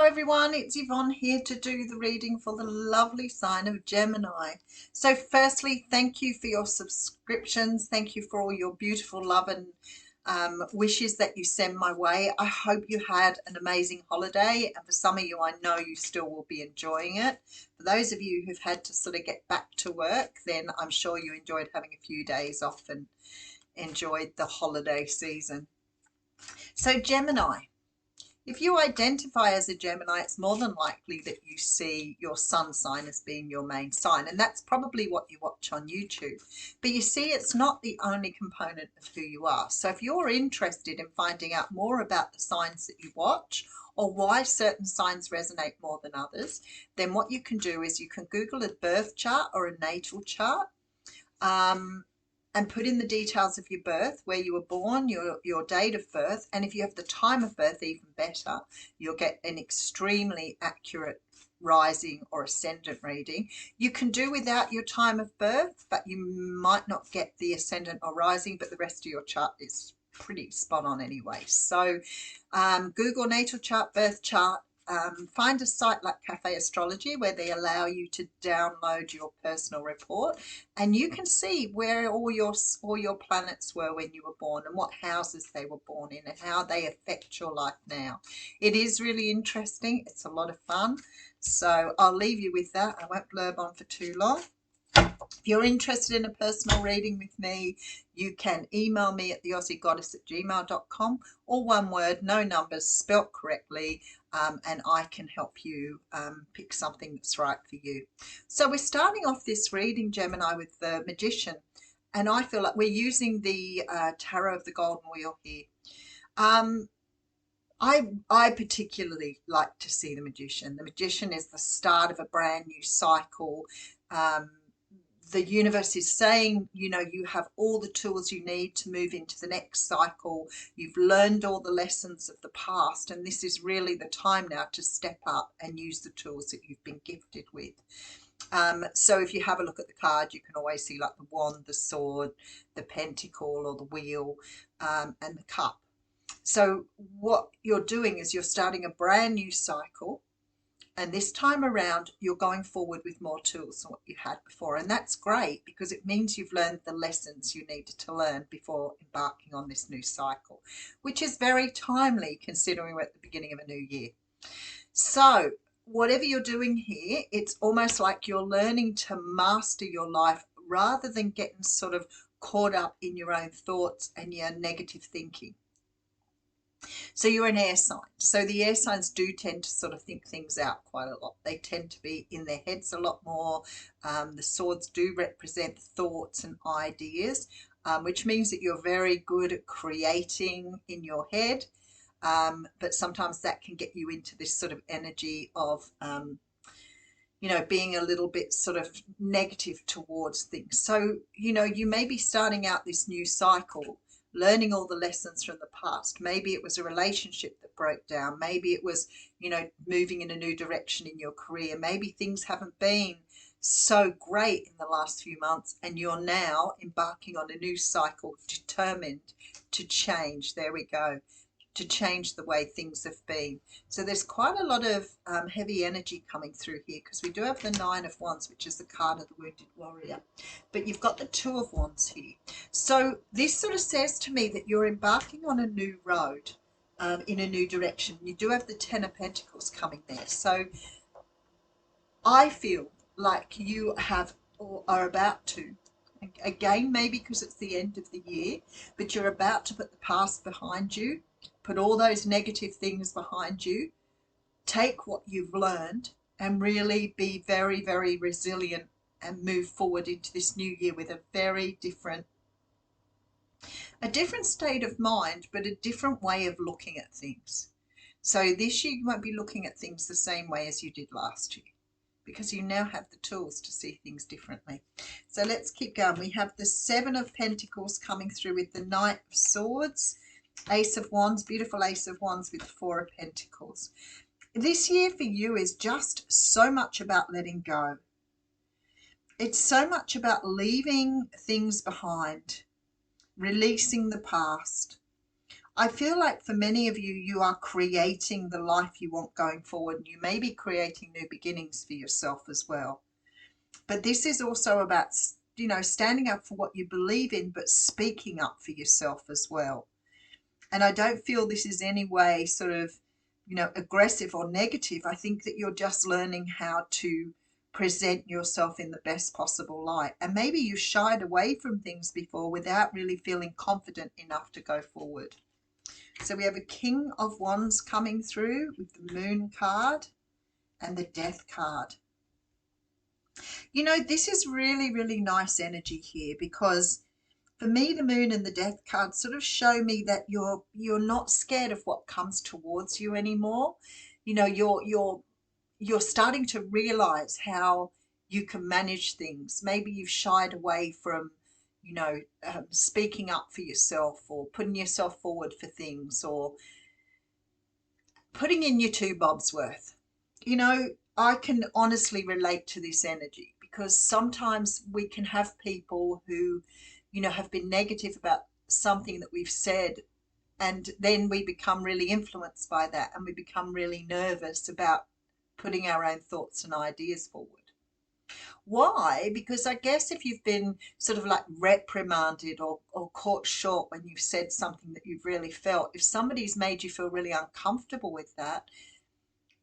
everyone, it's Yvonne here to do the reading for the lovely sign of Gemini. So firstly, thank you for your subscriptions. Thank you for all your beautiful love and wishes that you send my way. I hope you had an amazing holiday, and for some of you, I know you still will be enjoying it. For those of you who've had to sort of get back to work, then I'm sure you enjoyed having a few days off and enjoyed the holiday season. So Gemini. If you identify as a Gemini, it's more than likely that you see your sun sign as being your main sign, and that's probably what you watch on YouTube. But you see, it's not the only component of who you are. So if you're interested in finding out more about the signs that you watch or why certain signs resonate more than others, then what you can do is you can Google a birth chart or a natal chart. And put in the details of your birth, where you were born, your date of birth, and if you have the time of birth, even better, you'll get an extremely accurate rising or ascendant reading. You can do without your time of birth, but you might not get the ascendant or rising, but the rest of your chart is pretty spot on anyway. So Google natal chart, birth chart. Find a site like Cafe Astrology where they allow you to download your personal report, and you can see where all your planets were when you were born and what houses they were born in and how they affect your life now. It is really interesting. It's a lot of fun. So I'll leave you with that. I won't blurb on for too long. If you're interested in a personal reading with me, you can email me at theaussiegoddess@gmail.com, or one word, no numbers, spelt correctly, and I can help you pick something that's right for you. So we're starting off this reading, Gemini, with the Magician, and I feel like we're using the Tarot of the Golden Wheel here. I particularly like to see the Magician. The Magician is the start of a brand new cycle. The universe is saying, you know, you have all the tools you need to move into the next cycle. You've learned all the lessons of the past, and this is really the time now to step up and use the tools that you've been gifted with. So if you have a look at the card, you can always see like the wand, the sword, the pentacle or the wheel, and the cup. So what you're doing is you're starting a brand new cycle. And this time around, you're going forward with more tools than what you had before. And that's great because it means you've learned the lessons you needed to learn before embarking on this new cycle, which is very timely considering we're at the beginning of a new year. So whatever you're doing here, it's almost like you're learning to master your life rather than getting sort of caught up in your own thoughts and your negative thinking. So you're an air sign. So the air signs do tend to sort of think things out quite a lot. They tend to be in their heads a lot more. The swords do represent thoughts and ideas, which means that you're very good at creating in your head. But sometimes that can get you into this sort of energy of, you know, being a little bit sort of negative towards things. So, you know, you may be starting out this new cycle learning all the lessons from the past. Maybe it was a relationship that broke down. Maybe it was, you know, moving in a new direction in your career. Maybe things haven't been so great in the last few months, and you're now embarking on a new cycle, determined to change. There we go. To change the way things have been. So there's quite a lot of heavy energy coming through here, because we do have the Nine of Wands, which is the card of the Wounded Warrior, but you've got the Two of Wands here. So this sort of says to me that you're embarking on a new road, in a new direction. You do have the Ten of Pentacles coming there. So I feel like you have or are about to, again, maybe because it's the end of the year, but you're about to put the past behind you. Put all those negative things behind you, take what you've learned and really be very, very resilient and move forward into this new year with a very different state of mind, but a different way of looking at things. So this year you won't be looking at things the same way as you did last year, because you now have the tools to see things differently. So let's keep going. We have the Seven of Pentacles coming through with the Knight of Swords, Ace of Wands, beautiful Ace of Wands with Four of Pentacles. This year for you is just so much about letting go. It's so much about leaving things behind, releasing the past. I feel like for many of you, you are creating the life you want going forward, and you may be creating new beginnings for yourself as well. But this is also about, standing up for what you believe in, but speaking up for yourself as well. And I don't feel this is any way sort of, aggressive or negative. I think that you're just learning how to present yourself in the best possible light. And maybe you shied away from things before without really feeling confident enough to go forward. So we have a King of Wands coming through with the Moon card and the Death card. This is really, really nice energy here, because for me, the Moon and the Death cards sort of show me that you're not scared of what comes towards you anymore. You're starting to realize how you can manage things. Maybe you've shied away from, speaking up for yourself, or putting yourself forward for things, or putting in your two bobs worth. I can honestly relate to this energy, because sometimes we can have people who, have been negative about something that we've said, and then we become really influenced by that, and we become really nervous about putting our own thoughts and ideas forward. Why? Because I guess if you've been sort of like reprimanded, or caught short when you've said something that you've really felt, if somebody's made you feel really uncomfortable with that,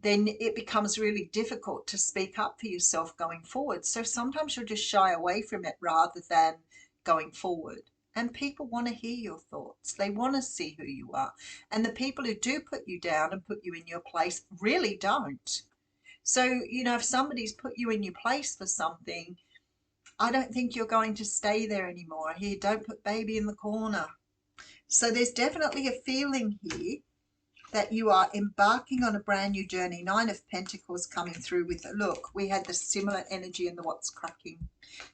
then it becomes really difficult to speak up for yourself going forward. So sometimes you'll just shy away from it rather than going forward. And people want to hear your thoughts. They want to see who you are. And the people who do put you down and put you in your place really don't. So, if somebody's put you in your place for something, I don't think you're going to stay there anymore. Here, don't put baby in the corner. So there's definitely a feeling here that you are embarking on a brand new journey. Nine of Pentacles coming through with, look, we had the similar energy in the What's Cracking.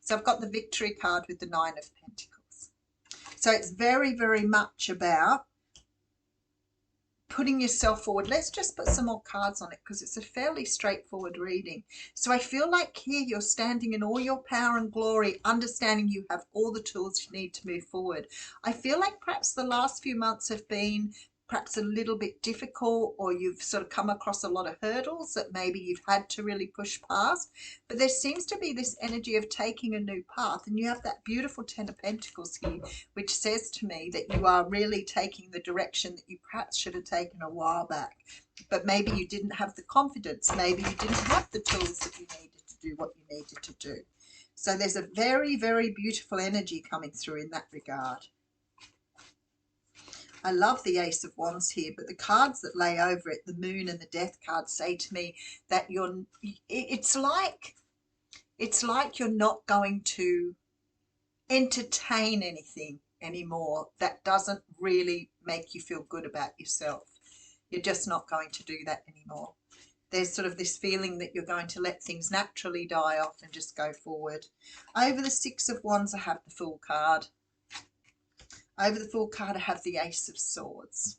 So I've got the Victory card with the Nine of Pentacles. So it's very, very much about putting yourself forward. Let's just put some more cards on it, because it's a fairly straightforward reading. So I feel like here you're standing in all your power and glory, understanding you have all the tools you need to move forward. I feel like perhaps the last few months have been perhaps a little bit difficult, or you've sort of come across a lot of hurdles that maybe you've had to really push past. But there seems to be this energy of taking a new path, and you have that beautiful Ten of Pentacles here, which says to me that you are really taking the direction that you perhaps should have taken a while back. But maybe you didn't have the confidence, maybe you didn't have the tools that you needed to do what you needed to do. So there's a very, very beautiful energy coming through in that regard. I love the Ace of Wands here, but the cards that lay over it, the Moon and the Death cards, say to me that it's like you're not going to entertain anything anymore that doesn't really make you feel good about yourself. You're just not going to do that anymore. There's sort of this feeling that you're going to let things naturally die off and just go forward. Over the Six of Wands, I have the Fool card. Over the Fool card, I have the Ace of Swords.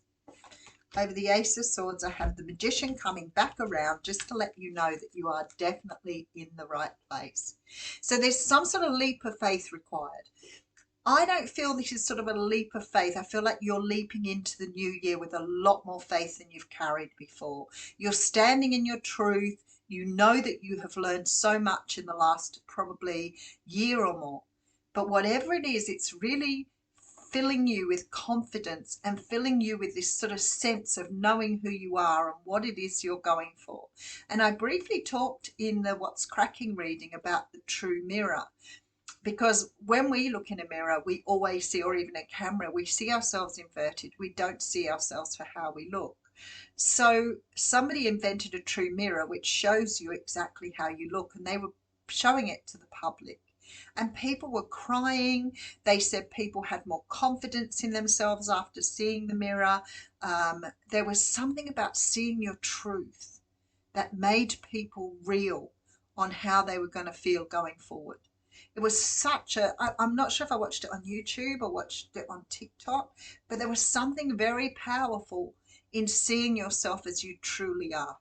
Over the Ace of Swords, I have the Magician coming back around, just to let you know that you are definitely in the right place. So there's some sort of leap of faith required. I don't feel this is sort of a leap of faith. I feel like you're leaping into the new year with a lot more faith than you've carried before. You're standing in your truth. You know that you have learned so much in the last probably year or more. But whatever it is, it's really filling you with confidence and filling you with this sort of sense of knowing who you are and what it is you're going for. And I briefly talked in the What's Cracking reading about the true mirror, because when we look in a mirror, we always see, or even a camera, we see ourselves inverted. We don't see ourselves for how we look. So somebody invented a true mirror which shows you exactly how you look, and they were showing it to the public. And people were crying. They said people had more confidence in themselves after seeing the mirror. There was something about seeing your truth that made people real on how they were going to feel going forward. It was I'm not sure if I watched it on YouTube or watched it on TikTok, but there was something very powerful in seeing yourself as you truly are.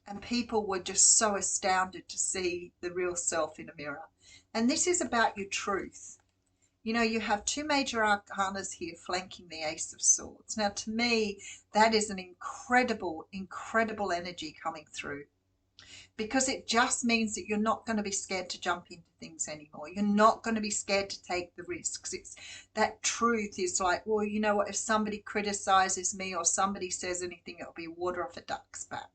And people were just so astounded to see the real self in a mirror. And this is about your truth. You know, you have two major arcanas here flanking the Ace of Swords. Now, to me, that is an incredible, incredible energy coming through, because it just means that you're not going to be scared to jump into things anymore. You're not going to be scared to take the risks. It's that truth is like, well, you know what, if somebody criticizes me or somebody says anything, it'll be water off a duck's back.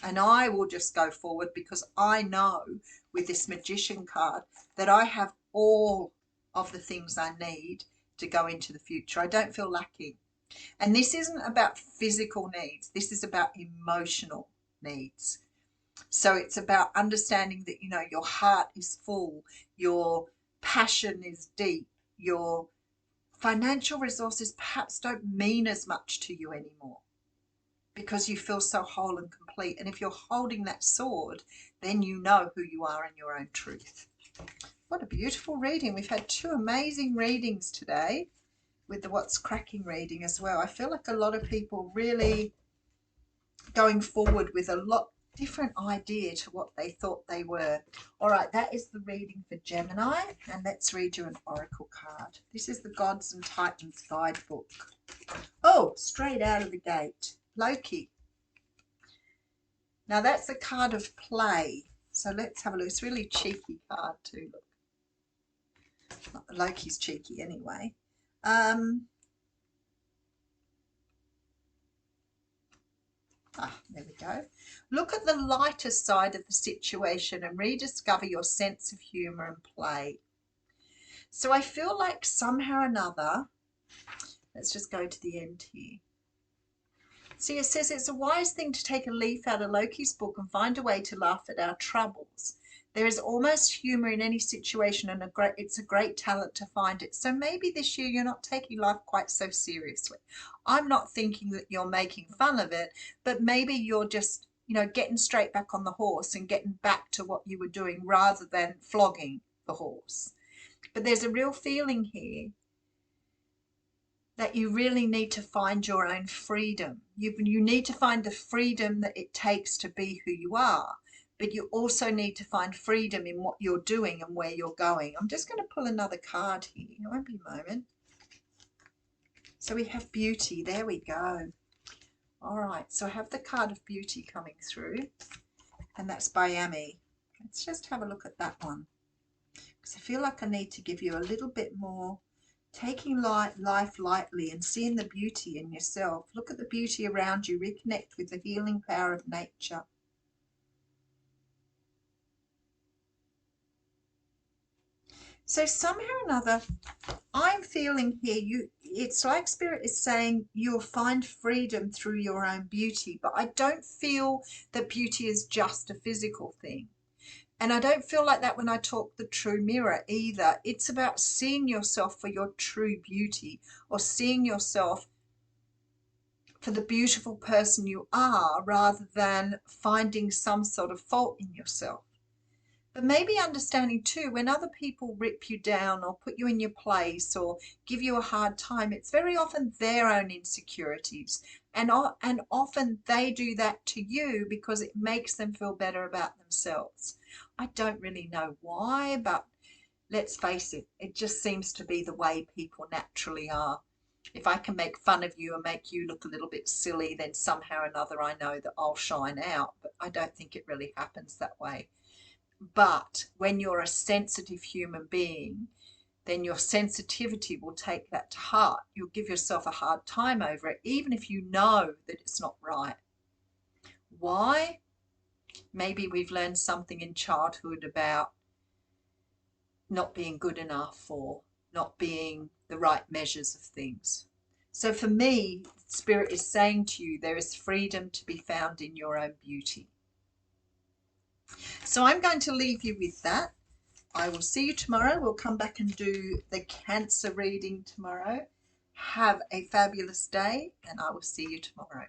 And I will just go forward because I know with this Magician card that I have all of the things I need to go into the future. I don't feel lacking. And this isn't about physical needs. This is about emotional needs. So it's about understanding that, you know, your heart is full, your passion is deep, your financial resources perhaps don't mean as much to you anymore, because you feel so whole and complete. And if you're holding that sword, then you know who you are in your own truth. What a beautiful reading. We've had two amazing readings today with the What's Cracking reading as well. I feel like a lot of people really going forward with a lot different idea to what they thought they were. All right, that is the reading for Gemini, and let's read you an oracle card. This is the Gods and Titans guidebook. Oh, straight out of the gate, Loki. Now that's a card of play, so let's have a look. It's a really cheeky card too. Look, Loki's cheeky anyway. There we go. Look at the lighter side of the situation and rediscover your sense of humour and play. So I feel like somehow or another, let's just go to the end here. See, it says it's a wise thing to take a leaf out of Loki's book and find a way to laugh at our troubles. There is almost humour in any situation, and it's a great talent to find it. So maybe this year you're not taking life quite so seriously. I'm not thinking that you're making fun of it, but maybe you're just, you know, getting straight back on the horse and getting back to what you were doing rather than flogging the horse. But there's a real feeling here that you really need to find your own freedom. You need to find the freedom that it takes to be who you are, but you also need to find freedom in what you're doing and where you're going. I'm just going to pull another card here. It won't be a moment. So we have beauty. There we go. All right, so I have the card of beauty coming through, and that's by Amy. Let's just have a look at that one, because I feel like I need to give you a little bit more. Taking life lightly and seeing the beauty in yourself. Look at the beauty around you. Reconnect with the healing power of nature. So somehow or another, I'm feeling here, it's like Spirit is saying you'll find freedom through your own beauty, but I don't feel that beauty is just a physical thing. And I don't feel like that when I talk the true mirror either. It's about seeing yourself for your true beauty, or seeing yourself for the beautiful person you are, rather than finding some sort of fault in yourself. But maybe understanding too, when other people rip you down or put you in your place or give you a hard time, it's very often their own insecurities. And often they do that to you because it makes them feel better about themselves. I don't really know why, but let's face it, it just seems to be the way people naturally are. If I can make fun of you and make you look a little bit silly, then somehow or another I know that I'll shine out. But I don't think it really happens that way. But when you're a sensitive human being, then your sensitivity will take that to heart. You'll give yourself a hard time over it, even if you know that it's not right. Why? Maybe we've learned something in childhood about not being good enough or not being the right measures of things. So for me, Spirit is saying to you, there is freedom to be found in your own beauty. So I'm going to leave you with that. I will see you tomorrow. We'll come back and do the Cancer reading tomorrow. Have a fabulous day, and I will see you tomorrow.